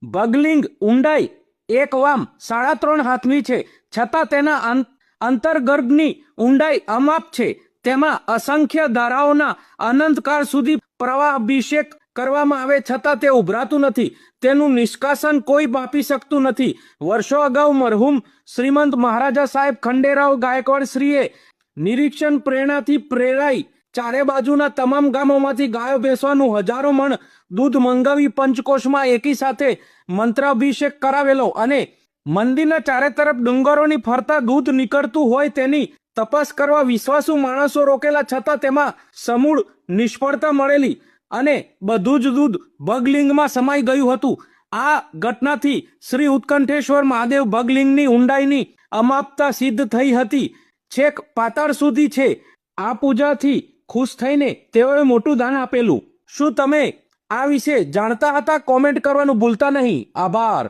ભગલિંગ ઊંડાઈ 1 વામ 3.5 હાથની છે, છતાં તેના અંતર્ગર્ભની ઊંડાઈ અમાપ છે. તેમાં અસંખ્ય ધારાઓના અનંતકાળ સુધી પ્રવાહ અભિષેક કરવામાં આવે છતાં તે ઉભરાતું નથી. તેનું નિષ્કાશન કોઈ માપી શકતું નથી. વર્ષો અગાઉ મરહુમ શ્રીમંત મહારાજા સાહેબ ખંડેરાવ ગાયકવાડ શ્રીએ નિરીક્ષણ પ્રેરણાથી પ્રેરાઈ ચારે બાજુના તમામ ગામોમાંથી ગાયો ભેંસવાનું હજારો મણ દૂધ મંગાવી પંચકોશમાં એકી સાથે મંત્રાભિષેક કરાવેલો અને મંદિરના ચારે તરફ ડુંગરોની ફરતા દૂધ નીકળતું હોય તેની તપાસ કરવા વિશ્વાસુ માણસો રોકેલા, છતાં તેમાં સમૂળ નિષ્ફળતા મળેલી અને બધું જ દૂધ ભગલિંગમાં સમાઈ ગયું હતું. આ ઘટનાથી શ્રી ઉત્કંઠેશ્વર મહાદેવ ભગલિંગની ઊંડાઈની અમાપતા સિદ્ધ થઈ હતી, છેક પાતાળ સુધી છે. આ પૂજાથી ખુશ થઈને તેઓએ મોટું દાન આપેલું. શું તમે આ વિશે જાણતા હતા? કોમેન્ટ કરવાનું ભૂલતા નહીં. આભાર.